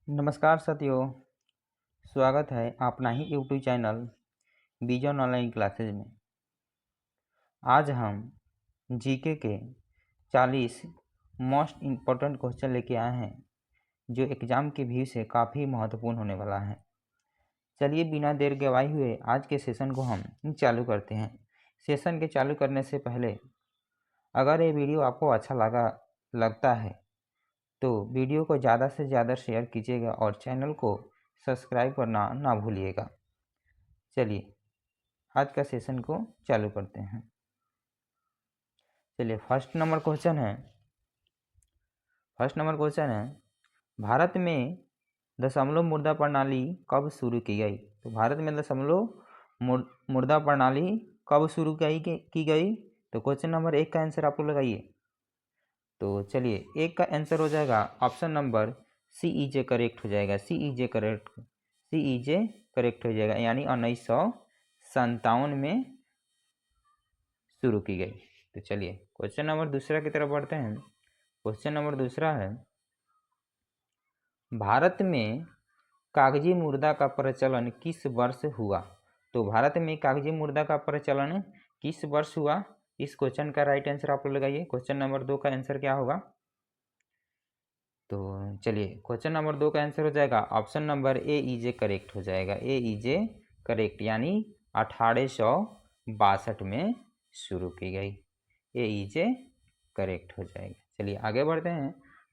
नमस्कार साथियों, स्वागत है अपना ही YouTube channel vision online classes में। आज हम जीके के 40 मोस्ट इम्पोर्टेंट क्वेश्चन लेके आए हैं जो एग्ज़ाम के व्यू से काफ़ी महत्वपूर्ण होने वाला है। चलिए बिना देर गवाए हुए आज के सेशन को हम चालू करते हैं। सेशन के चालू करने से पहले अगर ये वीडियो आपको अच्छा लगता है तो वीडियो को ज़्यादा से ज़्यादा शेयर कीजिएगा और चैनल को सब्सक्राइब करना ना भूलिएगा। चलिए आज का सेशन को चालू करते हैं। चलिए फर्स्ट नंबर क्वेश्चन है भारत में दशमलव मुद्रा प्रणाली कब शुरू की गई? तो भारत में दशमलव मुद्रा प्रणाली कब शुरू की गई? तो क्वेश्चन नंबर 1 का आंसर आप लोग लगाइए। तो चलिए 1 का आंसर हो जाएगा ऑप्शन नंबर CEJ करेक्ट हो जाएगा। CEJ करेक्ट हो जाएगा, यानी 1957 में शुरू की गई। तो चलिए क्वेश्चन नंबर दूसरा की तरफ बढ़ते हैं। क्वेश्चन नंबर दूसरा है भारत में कागजी मुद्रा का प्रचलन किस वर्ष हुआ? तो भारत में कागजी मुद्रा का प्रचलन किस वर्ष हुआ? इस क्वेश्चन का राइट आंसर आप लोग लगाइए। क्वेश्चन नंबर 2 का आंसर क्या होगा? तो चलिए क्वेश्चन नंबर 2 का आंसर हो जाएगा ऑप्शन नंबर AEJ करेक्ट हो जाएगा। AEJ करेक्ट, यानी 1862 में शुरू की गई। AEJ करेक्ट हो जाएगा। चलिए आगे बढ़ते हैं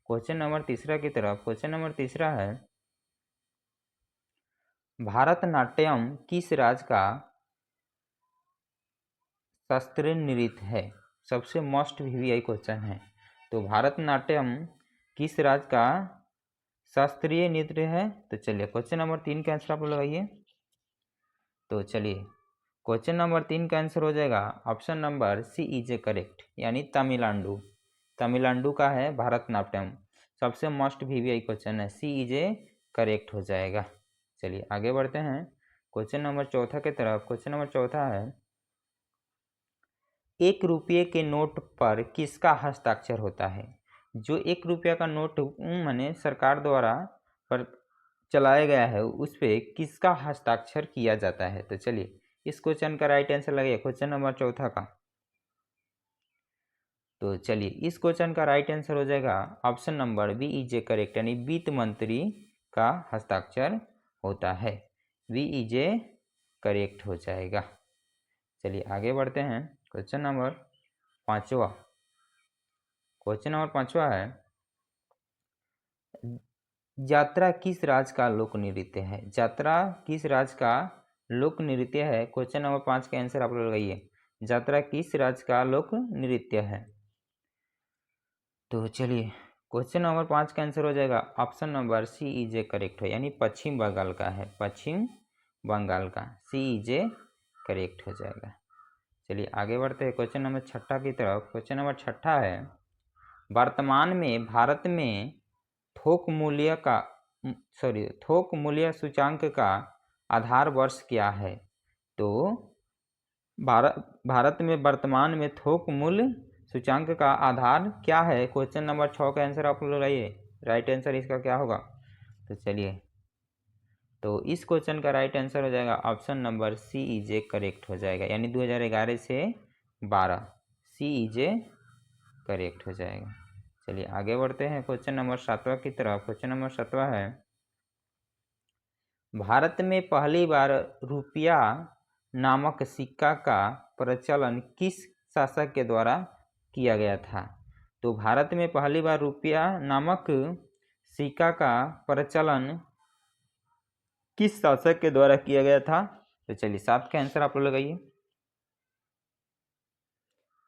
क्वेश्चन नंबर तीसरा की तरफ। क्वेश्चन नंबर तीसरा है भारतनाट्यम किस राज्य का शास्त्रीय नृत्य है? सबसे मोस्ट VVI क्वेश्चन है। तो भारतनाट्यम किस राज्य का शास्त्रीय नृत्य है? तो चलिए क्वेश्चन नंबर 3 का आंसर आप लगाइए। तो चलिए क्वेश्चन नंबर 3 का आंसर हो जाएगा ऑप्शन नंबर CEJ करेक्ट, यानी तमिलनाडु का है भारतनाट्यम। सबसे मोस्ट VVI क्वेश्चन है, CEJ करेक्ट हो जाएगा। चलिए आगे बढ़ते हैं क्वेश्चन नंबर चौथा की तरफ। क्वेश्चन नंबर चौथा है 1 रुपये के नोट पर किसका हस्ताक्षर होता है? जो 1 रुपया का नोट माने सरकार द्वारा पर चलाया गया है उस पर किसका हस्ताक्षर किया जाता है? तो चलिए इस क्वेश्चन का राइट आंसर लगाइए, क्वेश्चन नंबर चौथा का। तो चलिए इस क्वेश्चन का राइट आंसर हो जाएगा ऑप्शन नंबर VEJ करेक्ट, यानी वित्त मंत्री का हस्ताक्षर होता है। VEJ करेक्ट हो जाएगा। चलिए आगे बढ़ते हैं क्वेश्चन नंबर पाँचवा। क्वेश्चन नंबर पाँचवा है यात्रा किस राज्य का लोक नृत्य है? यात्रा किस राज्य का लोक नृत्य है? क्वेश्चन नंबर 5 का आंसर आप लोग लगाइए। यात्रा किस राज्य का लोक नृत्य है? तो चलिए क्वेश्चन नंबर 5 का आंसर हो जाएगा ऑप्शन नंबर CEJ करेक्ट है, यानी पश्चिम बंगाल का है। पश्चिम बंगाल का CEJ करेक्ट हो जाएगा। चलिए आगे बढ़ते हैं क्वेश्चन नंबर छठा की तरफ। क्वेश्चन नंबर छठा है वर्तमान में भारत में थोक मूल्य सूचांक का आधार वर्ष क्या है? तो भारत में वर्तमान में थोक मूल्य सूचांक का आधार क्या है? क्वेश्चन नंबर 6 का आंसर आप लोग लगाइए। राइट आंसर इसका क्या होगा? तो चलिए तो इस क्वेश्चन का राइट आंसर हो जाएगा ऑप्शन नंबर CEJ करेक्ट हो जाएगा, यानी 2011 से 12 CEJ करेक्ट हो जाएगा। चलिए आगे बढ़ते हैं क्वेश्चन नंबर 7वां की तरफ। क्वेश्चन नंबर 7वां है भारत में पहली बार रुपया नामक सिक्का का प्रचलन किस शासक के द्वारा किया गया था? तो भारत में पहली बार रुपया नामक सिक्का का प्रचलन किस शासक के द्वारा किया गया था? तो चलिए 7 का आंसर आप लोग लगाइए।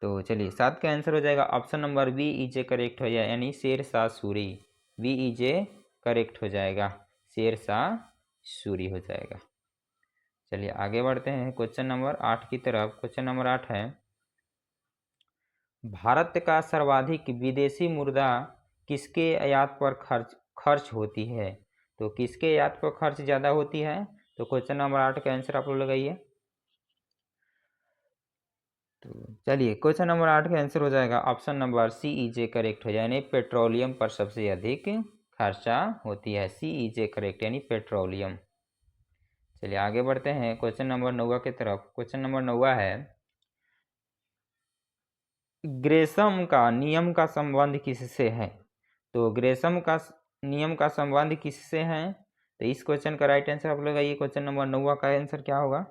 तो चलिए 7 का आंसर हो जाएगा ऑप्शन नंबर VEJ करेक्ट हो जाएगा, यानी शेरशाह सूरी। VEJ करेक्ट हो जाएगा, शेरशाह सूरी हो जाएगा। चलिए आगे बढ़ते हैं क्वेश्चन नंबर 8 की तरफ। क्वेश्चन नंबर 8 है भारत का सर्वाधिक विदेशी मुद्रा किसके आयात पर खर्च होती है? तो किसके आयात पर खर्च ज़्यादा होती है? तो क्वेश्चन नंबर 8 का आंसर आप लोग लगाइए। तो चलिए क्वेश्चन नंबर 8 का आंसर हो जाएगा ऑप्शन नंबर CEJ करेक्ट हो जाए, यानी पेट्रोलियम पर सबसे अधिक खर्चा होती है। सी इज ए करेक्ट यानी पेट्रोलियम। चलिए आगे बढ़ते हैं क्वेश्चन नंबर 9 की तरफ। क्वेश्चन नंबर 9 है, ग्रेशम का नियम का संबंध किससे है? तो ग्रेशम का नियम का संबंध किससे है? तो इस क्वेश्चन का राइट आंसर आप लोग, ये क्वेश्चन नंबर 9 का आंसर क्या होगा?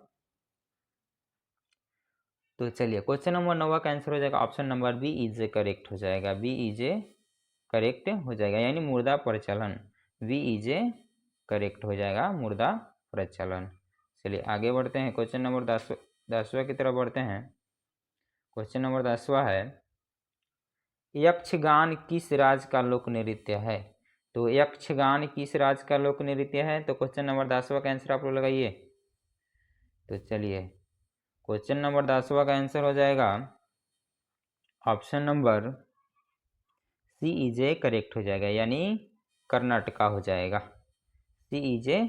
तो चलिए क्वेश्चन नंबर 9 का आंसर हो जाएगा option number B is A correct हो जाएगा। बी इज ए करेक्ट हो जाएगा यानी मुर्दा प्रचलन। बी इज ए करेक्ट हो जाएगा मुर्दा प्रचलन। चलिए आगे बढ़ते हैं क्वेश्चन नंबर 10वां की तरफ बढ़ते हैं। क्वेश्चन नंबर 10वां है, यक्षगान किस राज्य का लोक नृत्य है? तो यक्षगान किस राज्य का लोक नृत्य है? तो क्वेश्चन नंबर 10वां का आंसर आप लोग लगाइए। तो चलिए क्वेश्चन नंबर 10वां का आंसर हो जाएगा option number C is A correct हो जाएगा यानी कर्नाटका हो जाएगा। C is A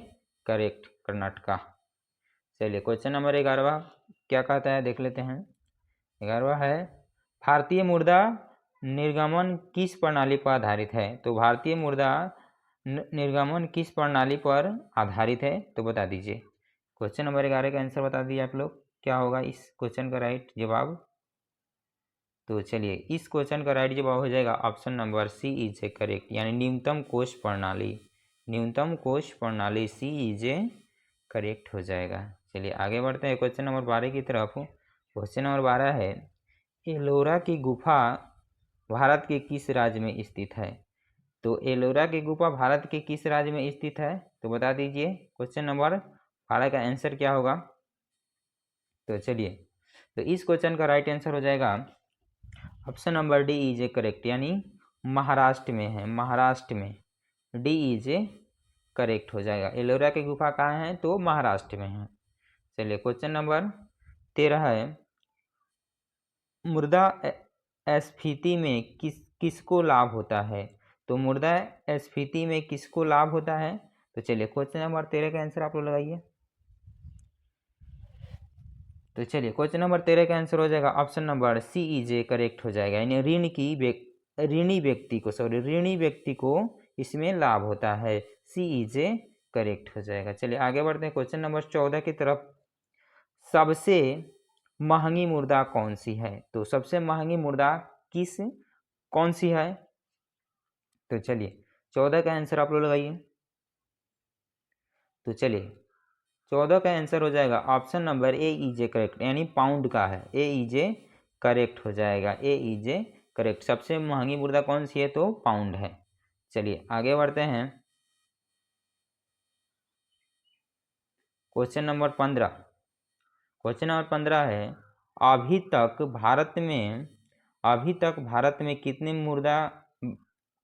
correct Karnataka. चलिए क्वेश्चन नंबर 11वां क्या कहता है देख लेते हैं। 11वां है, भारतीय मुर्दा निर्गमन किस प्रणाली पर आधारित है? तो भारतीय मुर्दा निर्गमन किस प्रणाली पर आधारित है? तो बता दीजिए। क्वेश्चन नंबर 11 का आंसर बता दीजिए आप लोग, क्या होगा इस क्वेश्चन का राइट जवाब? तो चलिए इस क्वेश्चन का राइट जवाब हो जाएगा option number C is A correct यानी न्यूनतम कोष प्रणाली। न्यूनतम कोष प्रणाली सी इज ए करेक्ट हो जाएगा। चलिए आगे बढ़ते हैं क्वेश्चन नंबर 12 की तरफ। क्वेश्चन नंबर 12 है, एलोरा की गुफा भारत के किस राज्य में स्थित है? तो एलोरा की गुफा भारत के किस राज्य में स्थित है? तो बता दीजिए क्वेश्चन नंबर 12 का आंसर क्या होगा? तो चलिए तो इस क्वेश्चन का राइट आंसर हो जाएगा option number D is A correct यानी महाराष्ट्र में है। महाराष्ट्र में डी इज ए करेक्ट हो जाएगा। एलोरा की गुफा कहाँ है? तो महाराष्ट्र में है। चलिए क्वेश्चन नंबर 13 है, मृदा स्फीति में किसको लाभ होता है? तो मृदा स्फीति में किसको लाभ होता है? तो चलिए क्वेश्चन नंबर 13 का आंसर आप लोग लगाइए। तो चलिए क्वेश्चन नंबर 13 का आंसर हो जाएगा option number C is A correct हो जाएगा यानी ऋणी व्यक्ति को इसमें लाभ होता है। सी इज ए करेक्ट हो जाएगा। चलिए आगे बढ़ते हैं क्वेश्चन नंबर 14 की तरफ। सबसे महंगी मुर्दा कौन सी है? तो सबसे महंगी मुर्दा कौन सी है? तो चलिए 14 का आंसर आप लोग लगाइए। तो चलिए 14 का आंसर हो जाएगा option number A is A correct यानी पाउंड का है। ए इज ए करेक्ट हो जाएगा। ए इज ए करेक्ट। सबसे महंगी मुर्दा कौन सी है? तो पाउंड है। चलिए आगे बढ़ते हैं क्वेश्चन नंबर 15। क्वेश्चन नंबर 15 है, अभी तक भारत में कितने मुर्दा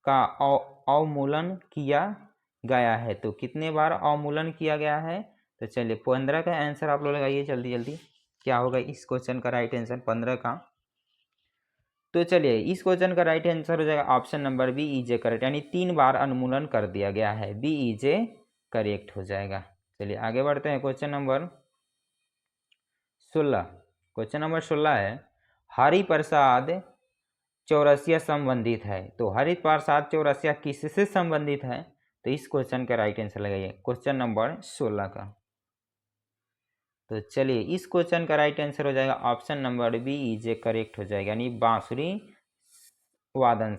का अवमूल्यन किया गया है? तो कितने बार अवमूल्यन किया गया है? तो चलिए 15 का आंसर आप लोग लगाइए जल्दी जल्दी, क्या होगा इस क्वेश्चन का राइट आंसर 15 का? तो चलिए इस क्वेश्चन का राइट आंसर हो जाएगा option number B is A correct यानी 3 बार अनुमूलन कर दिया गया है। बी इज ए करेक्ट हो जाएगा। चलिए आगे बढ़ते हैं क्वेश्चन नंबर 16। क्वेश्चन नंबर 16 है, हरिप्रसाद चौरसिया संबंधित है। तो हरिप्रसाद चौरसिया किससे संबंधित है? तो इस क्वेश्चन का राइट आंसर लगाइए क्वेश्चन नंबर 16 का। तो चलिए इस क्वेश्चन का राइट आंसर हो जाएगा option number B is A correct हो जाएगा यानी बांसुरी वादन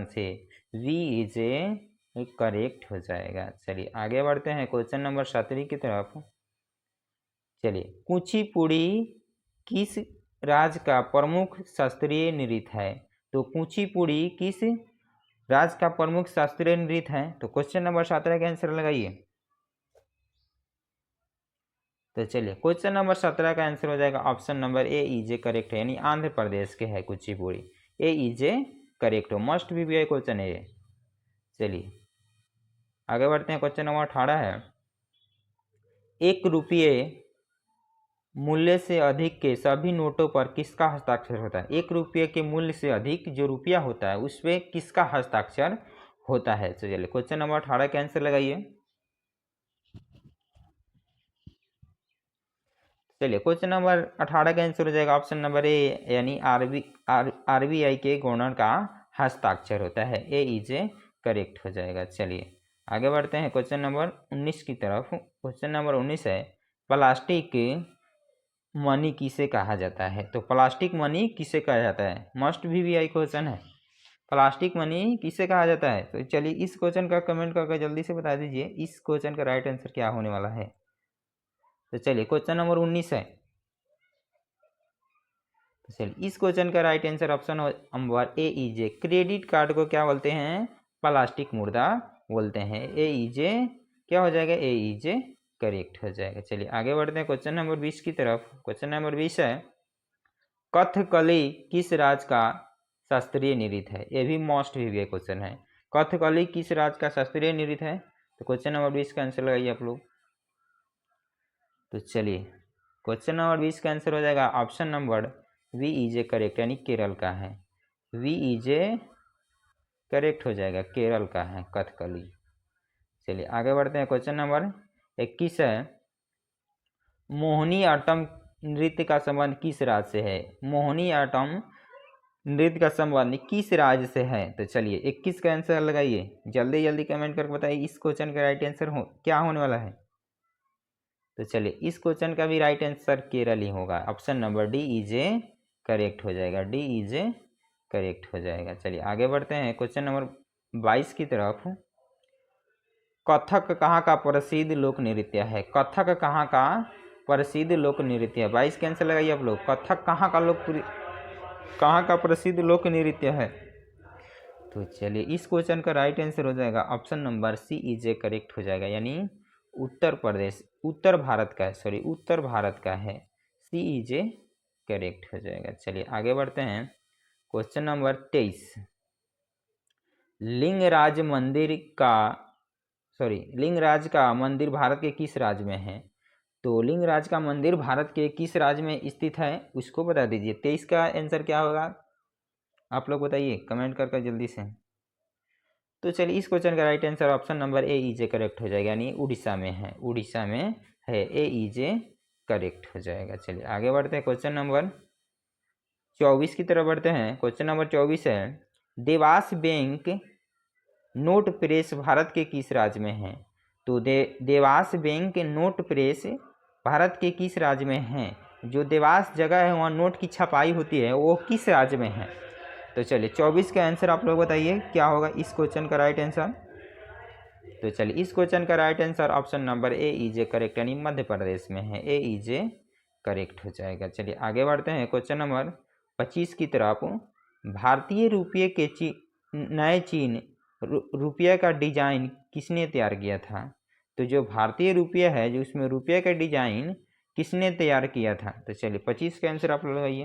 से वी इज ए करेक्ट हो जाएगा। चलिए आगे बढ़ते हैं क्वेश्चन नंबर 17 की तरफ। चलिए कुचिपुड़ी किस राज्य का प्रमुख शास्त्रीय नृत्य है? तो कुचिपुड़ी किस राज्य का प्रमुख शास्त्रीय नृत्य है? तो क्वेश्चन नंबर 17 का आंसर लगाइए। तो चलिए क्वेश्चन नंबर 17 का आंसर हो जाएगा option number A is A correct है यानी आंध्र प्रदेश के है कुचिपुड़ी। ए इज ए करेक्ट हो, मस्ट भी क्वेश्चन है ये। चलिए आगे बढ़ते हैं क्वेश्चन नंबर 18 है, 1 रुपये मूल्य से अधिक के सभी नोटों पर किसका हस्ताक्षर होता है? 1 रुपये के मूल्य से अधिक जो रुपया होता है उस पर किसका हस्ताक्षर होता है? तो चलिए क्वेश्चन नंबर 18 का आंसर लगाइए। चलिए क्वेश्चन नंबर 18 का आंसर हो जाएगा ऑप्शन नंबर ए यानी आरबीआई के गवर्नर का हस्ताक्षर होता है। ए इज ए करेक्ट हो जाएगा। चलिए आगे बढ़ते हैं क्वेश्चन नंबर 19 की तरफ। क्वेश्चन नंबर 19 है प्लास्टिक मनी किसे कहा जाता है। तो प्लास्टिक मनी किसे कहा जाता है, मस्ट भी आई क्वेश्चन है। प्लास्टिक मनी किसे कहा जाता है। तो चलिए इस क्वेश्चन का कमेंट करके जल्दी से बता दीजिए इस क्वेश्चन का राइट आंसर क्या होने वाला है। तो चलिए क्वेश्चन नंबर 19 है। तो चलिए इस क्वेश्चन का right answer option number A is credit card को क्या बोलते हैं, प्लास्टिक मुर्दा बोलते हैं। ए इजे क्या हो जाएगा, ए इजे करेक्ट हो जाएगा। चलिए आगे बढ़ते हैं क्वेश्चन नंबर 20 की तरफ। क्वेश्चन नंबर 20 है कथकली किस राज्य का शास्त्रीय नृत्य है। ये भी मोस्ट भी क्वेश्चन है। कथकली किस राज्य का शास्त्रीय नृत्य है। तो क्वेश्चन नंबर 20 का आंसर लगाइए आप लोग। तो चलिए क्वेश्चन नंबर 20 का आंसर हो जाएगा ऑप्शन नंबर वी इजे करेक्ट, यानी केरल का है। वी इजे करेक्ट हो जाएगा, केरल का है कथकली। चलिए आगे बढ़ते हैं क्वेश्चन नंबर 21 है मोहिनी आट्टम नृत्य का संबंध किस राज्य से है। मोहिनी आट्टम नृत्य का संबंध किस राज्य से है। तो चलिए 21 का आंसर लगाइए, जल्दी जल्दी कमेंट करके बताइए इस क्वेश्चन का राइट आंसर क्या होने वाला है। तो चलिए इस क्वेश्चन का भी राइट आंसर केरल ही होगा। ऑप्शन नंबर डी इजे करेक्ट हो जाएगा, डी इजे करेक्ट हो जाएगा। चलिए आगे बढ़ते हैं क्वेश्चन नंबर 22 की तरफ। कथक कहाँ का प्रसिद्ध लोक नृत्य है। कथक कहाँ का प्रसिद्ध लोक नृत्य है। 22 के आंसर लगाइए आप लोग। कथक कहाँ का प्रसिद्ध लोक नृत्य है। तो चलिए इस क्वेश्चन का राइट आंसर हो जाएगा ऑप्शन नंबर सी इजे करेक्ट हो जाएगा, यानी उत्तर प्रदेश, उत्तर भारत का है, सॉरी उत्तर भारत का है। सी इजे करेक्ट हो जाएगा। चलिए आगे बढ़ते हैं क्वेश्चन नंबर 23। लिंगराज का मंदिर भारत के किस राज्य में है। तो लिंगराज का मंदिर भारत के किस राज्य में स्थित है उसको बता दीजिए। 23 का आंसर क्या होगा आप लोग बताइए कमेंट करके जल्दी से। तो चलिए इस क्वेश्चन का right answer option number A is correct हो जाएगा, यानी उड़ीसा में है, उड़ीसा में है, ए इजे करेक्ट हो जाएगा। चलिए आगे बढ़ते हैं क्वेश्चन नंबर 24 की तरफ बढ़ते हैं। क्वेश्चन नंबर 24 है Dewas bank note press Bharat के किस राज्य में है। तो Dewas bank note press Bharat के किस राज्य में है। जो देवास जगह है वहाँ नोट की छपाई होती है वो किस राज्य में है। तो चलिए 24 का आंसर आप लोग बताइए क्या होगा इस क्वेश्चन का राइट आंसर। तो चलिए इस क्वेश्चन का right answer option number A is correct, यानी मध्य प्रदेश में है, ए इजे करेक्ट हो जाएगा। चलिए आगे बढ़ते हैं क्वेश्चन नंबर 25 की तरफ। भारतीय रुपये के नए चीन रुपये का डिजाइन किसने तैयार किया था। तो जो भारतीय रुपया है जो उसमें रुपये का डिजाइन किसने तैयार किया था। तो चलिए 25 का आंसर आप लगाइए।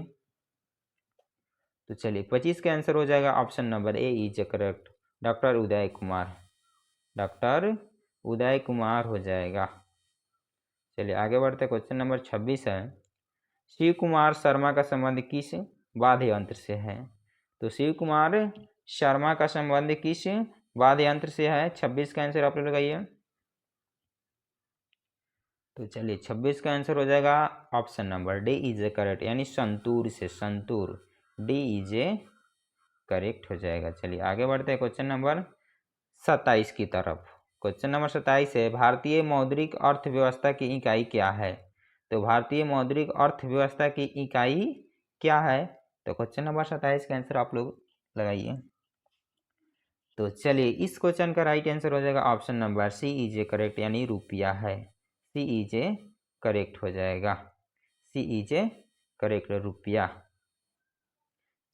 तो चलिए 25 का आंसर हो जाएगा option number A is correct, doctor Uday Kumar, doctor Uday Kumar हो जाएगा। चलिए आगे बढ़ते क्वेश्चन नंबर 26 है शिव कुमार शर्मा का संबंध किस वाद्य यंत्र से है। तो शिव कुमार शर्मा का संबंध किस वाद्य यंत्र से है। 26 का आंसर आप लोग लगाइए। तो चलिए 26 का आंसर हो जाएगा option number D is correct, यानी संतूर से, संतूर, डी इज करेक्ट हो जाएगा। चलिए आगे बढ़ते हैं क्वेश्चन नंबर 27 की तरफ। क्वेश्चन नंबर 27 है भारतीय मौद्रिक अर्थव्यवस्था की इकाई क्या है। तो भारतीय मौद्रिक अर्थव्यवस्था की इकाई क्या है। तो क्वेश्चन नंबर 27 का आंसर आप लोग लगाइए। तो चलिए इस क्वेश्चन का राइट आंसर हो जाएगा ऑप्शन नंबर सी इजे करेक्ट, यानी रुपया है, सी इजे करेक्ट हो जाएगा, सी इजे करेक्ट रुपया।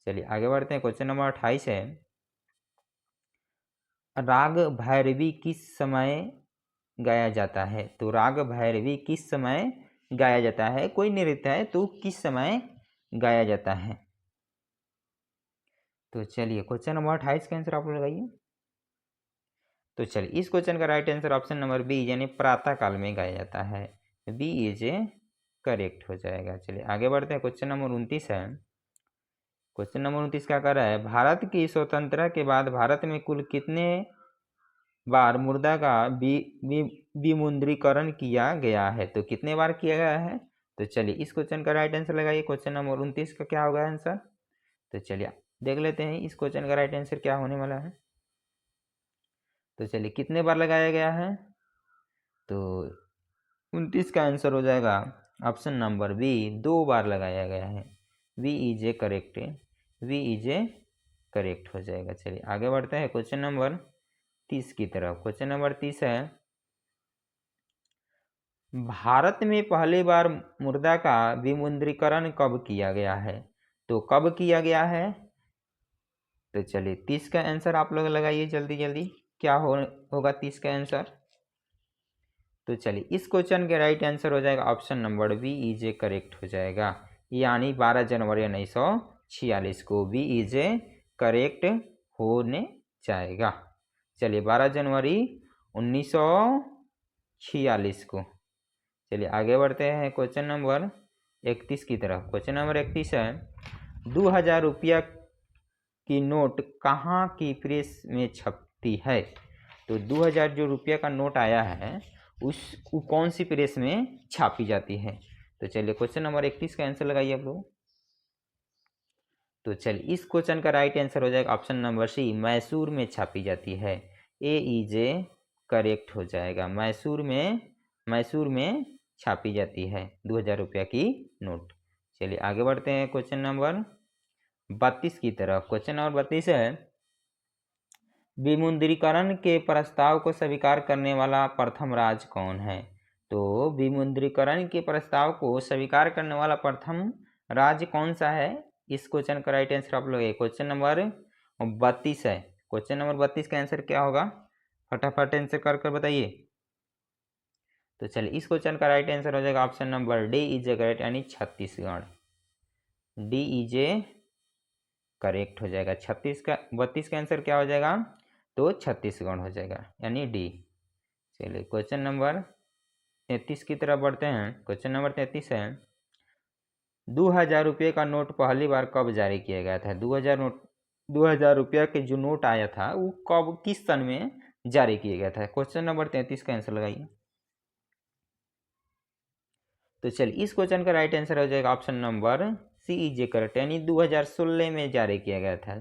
चलिए आगे बढ़ते हैं क्वेश्चन नंबर 28 है राग भैरवी किस समय गाया जाता है। तो राग भैरवी किस समय गाया जाता है, कोई नृत्य है तो किस समय गाया जाता है। तो चलिए क्वेश्चन नंबर 28 का आंसर आप लोग लगाइए। तो चलिए इस क्वेश्चन का right answer option number B, यानी प्रातः काल में गाया जाता है, बी इज करेक्ट हो जाएगा। चलिए आगे बढ़ते हैं क्वेश्चन नंबर 29 है। क्वेश्चन नंबर 29 क्या कर रहा है भारत की स्वतंत्रता के बाद भारत में कुल कितने बार मुर्दा का विमुद्रीकरण किया गया है। तो कितने बार किया गया है। तो चलिए इस क्वेश्चन का राइट आंसर लगाइए। क्वेश्चन नंबर 29 का क्या होगा आंसर। तो चलिए देख लेते हैं इस क्वेश्चन का राइट आंसर क्या होने वाला है। तो चलिए कितने बार लगाया गया है, तो 29 का आंसर हो जाएगा ऑप्शन नंबर बी, 2 बार लगाया गया है। B is A correct, B is A correct हो जाएगा। चलिए आगे बढ़ते हैं क्वेश्चन नंबर 30 की तरफ। क्वेश्चन नंबर 30 है, भारत में पहली बार मुर्दा का विमुद्रीकरण कब किया गया है? तो कब किया गया है? तो चलिए 30 का आंसर आप लोग लगाइए जल्दी जल्दी, क्या होगा 30 का आंसर। तो चलिए इस क्वेश्चन के राइट आंसर हो जाएगा option number B is A correct हो जाएगा, यानी 12 जनवरी 1946 को बी इज ए करेक्ट होने जाएगा। चलिए 12 जनवरी 1946 को। चलिए आगे बढ़ते हैं क्वेश्चन नंबर 31 की तरफ। क्वेश्चन नंबर 31 है, 2000 रुपया की नोट कहाँ की प्रेस में छपती है? तो 2000 जो रुपया का नोट आया है वो कौन सी प्रेस में छापी जाती है? तो चलिए क्वेश्चन नंबर 31 का आंसर लगाइए आप लोग। तो चलिए इस क्वेश्चन का राइट आंसर हो जाएगा ऑप्शन नंबर सी, मैसूर में छापी जाती है। ए इज ए करेक्ट हो जाएगा, मैसूर में छापी जाती है 2000 रुपया की नोट। चलिए आगे बढ़ते हैं क्वेश्चन नंबर 32 की तरफ। क्वेश्चन नंबर 32 है, विमुद्रीकरण के प्रस्ताव को स्वीकार करने वाला प्रथम राज्य कौन है? तो विमुद्रीकरण के प्रस्ताव को स्वीकार करने वाला प्रथम राज्य कौन सा है? इस क्वेश्चन का राइट आंसर आप लोग क्वेश्चन नंबर 32 है। क्वेश्चन नंबर 32 का आंसर क्या होगा, फटाफट आंसर कर बताइए। तो चलिए इस क्वेश्चन का राइट आंसर हो जाएगा option number D is A correct, यानी Chhattisgarh. D is A correct हो जाएगा। 32 का आंसर क्या हो जाएगा, तो छत्तीसगढ़ हो जाएगा, यानी डी। चलिए क्वेश्चन नंबर 33 की तरफ बढ़ते हैं। क्वेश्चन नंबर 33 है, 2000 रुपये का नोट पहली बार कब जारी किया गया था? 2000 रुपया के जो नोट आया था वो कब, किस सन में जारी किया गया था? क्वेश्चन नंबर 33 का आंसर लगाइए। तो चलिए इस क्वेश्चन का राइट आंसर हो जाएगा option number C is A correct, यानी 2016 में जारी किया गया था।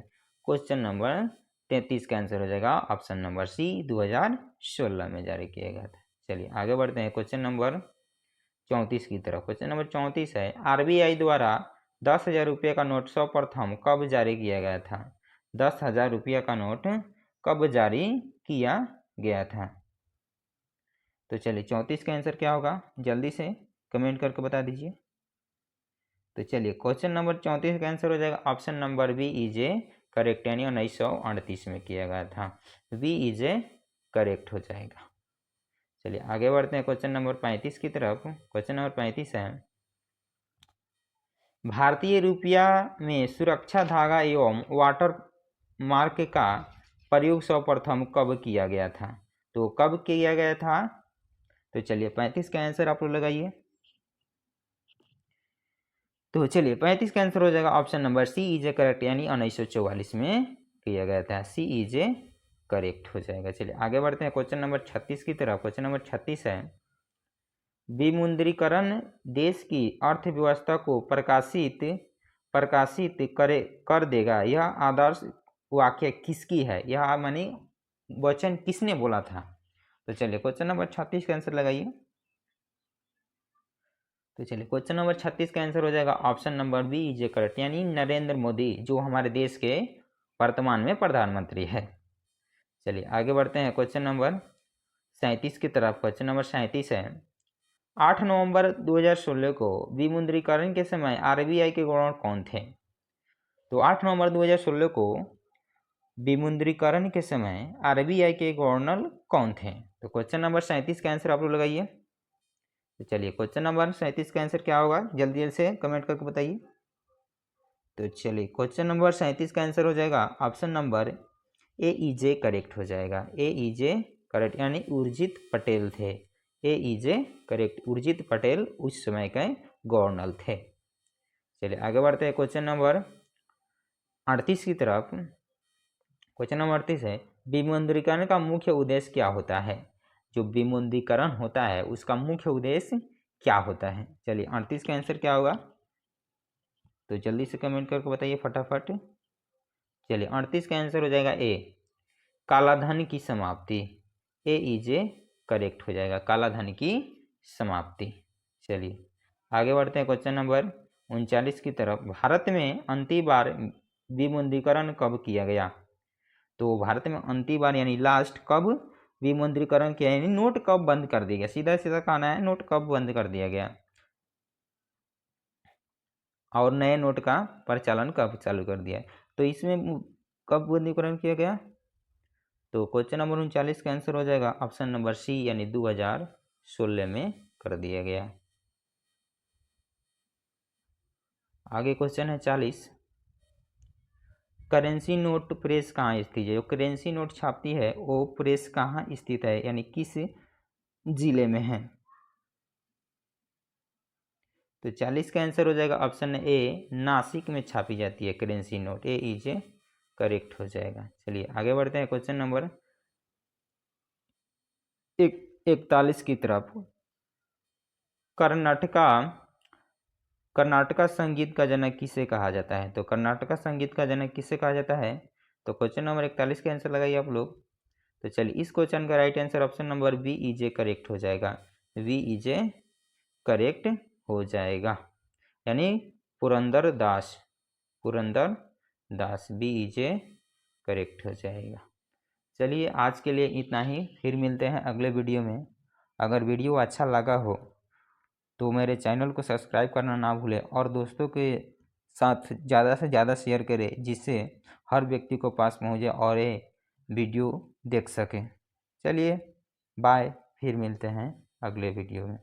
क्वेश्चन नंबर 33 का आंसर हो जाएगा ऑप्शन नंबर सी, 2016 में जारी किया गया था। चलिए आगे बढ़ते हैं क्वेश्चन नंबर 34 की तरफ। क्वेश्चन नंबर 34 है, आरबीआई द्वारा 10,000 रुपये का नोट सर्वप्रथम कब जारी किया गया था? 10,000 रुपया का नोट कब जारी किया गया था? तो चलिए 34 का आंसर क्या होगा, जल्दी से कमेंट करके बता दीजिए। तो चलिए क्वेश्चन नंबर 34 का आंसर हो जाएगा option number B is A correct, यानी 1938 में किया गया था। बी इज ए करेक्ट हो जाएगा। चलिए आगे बढ़ते हैं क्वेश्चन नंबर 35 की तरफ। क्वेश्चन नंबर 35 है, भारतीय रुपया में सुरक्षा धागा एवं वाटर मार्क का प्रयोग सर्वप्रथम कब किया गया था? तो कब किया गया था? तो चलिए 35 का आंसर आप लोग लगाइए। तो चलिए 35 का आंसर हो जाएगा option number C is A correct, यानी 1944 में किया गया था। सी इज ए करेक्ट हो जाएगा। चलिए आगे बढ़ते हैं क्वेश्चन नंबर 36 की तरफ। क्वेश्चन नंबर 36 है, विमुद्रीकरण देश की अर्थव्यवस्था को प्रकाशित कर देगा, यह आदर्श वाक्य किसकी है? यह माने वचन किसने बोला था? तो चलिए क्वेश्चन नंबर 36 का आंसर लगाइए। तो चलिए क्वेश्चन नंबर 36 का आंसर हो जाएगा option number B is A correct, यानी नरेंद्र मोदी, जो हमारे देश के वर्तमान में प्रधानमंत्री है। चलिए आगे बढ़ते हैं क्वेश्चन नंबर 37 की तरफ। क्वेश्चन नंबर 37 है, 8 नवंबर 2016 को विमुद्रीकरण के समय आरबीआई के गवर्नर कौन थे? तो 8 नवंबर 2016 को विमुद्रीकरण के समय आरबीआई के गवर्नर कौन थे? तो क्वेश्चन नंबर 37 का आंसर आप लोग लगाइए। तो चलिए क्वेश्चन नंबर 37 का आंसर क्या होगा, जल्दी जल्दी से कमेंट करके बताइए। तो चलिए क्वेश्चन नंबर 37 का आंसर हो जाएगा option number A is A correct हो जाएगा। ए इज ए करेक्ट, यानी उर्जित पटेल थे। A is A correct, Urjit Patel उस समय के गवर्नर थे। चलिए आगे बढ़ते हैं क्वेश्चन नंबर 38 की तरफ। क्वेश्चन नंबर 38 है, विमुद्रीकरण का मुख्य उद्देश्य क्या होता है? जो विमुद्रीकरण होता है उसका मुख्य उद्देश्य क्या होता है? चलिए 38 का आंसर क्या होगा, तो जल्दी से कमेंट करके बताइए फटाफट। चलिए 38 का आंसर हो जाएगा ए, कालाधन की समाप्ति, ए इज ए करेक्ट हो जाएगा, कालाधन की समाप्ति। चलिए आगे बढ़ते हैं क्वेश्चन नंबर 39 की तरफ। भारत में अंतिम बार विमुद्रीकरण कब किया गया? तो भारत में अंतिम बार यानी लास्ट कब विमुद्रीकरण किया, यानी नोट कब बंद कर दिया गया, सीधा सीधा कहना है नोट कब बंद कर दिया गया और नए नोट का प्रचलन कब चालू कर दिया। तो इसमें कब विमुद्रीकरण किया गया? तो क्वेश्चन नंबर 39 का आंसर हो जाएगा ऑप्शन नंबर सी, यानी 2016 में कर दिया गया। आगे क्वेश्चन है 40। करेंसी नोट प्रेस कहाँ स्थित है? जो करेंसी नोट छापती है वो प्रेस कहाँ स्थित है, यानी किस जिले में है? तो 40 का आंसर हो जाएगा ऑप्शन ए, नासिक में छापी जाती है currency note, A is A correct हो जाएगा। चलिए आगे बढ़ते हैं क्वेश्चन नंबर 41 की तरफ। कर्नाटका संगीत का जनक किसे कहा जाता है? तो कर्नाटका संगीत का जनक किसे कहा जाता है? तो क्वेश्चन नंबर 41 का आंसर लगाइए आप लोग। तो चलिए इस क्वेश्चन का right answer option number B is A correct हो जाएगा, वी इज ए करेक्ट हो जाएगा, यानी Purandar Das, B is A correct हो जाएगा। चलिए आज के लिए इतना ही, फिर मिलते हैं अगले वीडियो में। अगर वीडियो अच्छा लगा हो तो मेरे चैनल को सब्सक्राइब करना ना भूलें और दोस्तों के साथ ज़्यादा से ज़्यादा शेयर करें, जिससे हर व्यक्ति को पास पहुँचे और ये वीडियो देख सकें। चलिए बाय, फिर मिलते हैं अगले वीडियो में।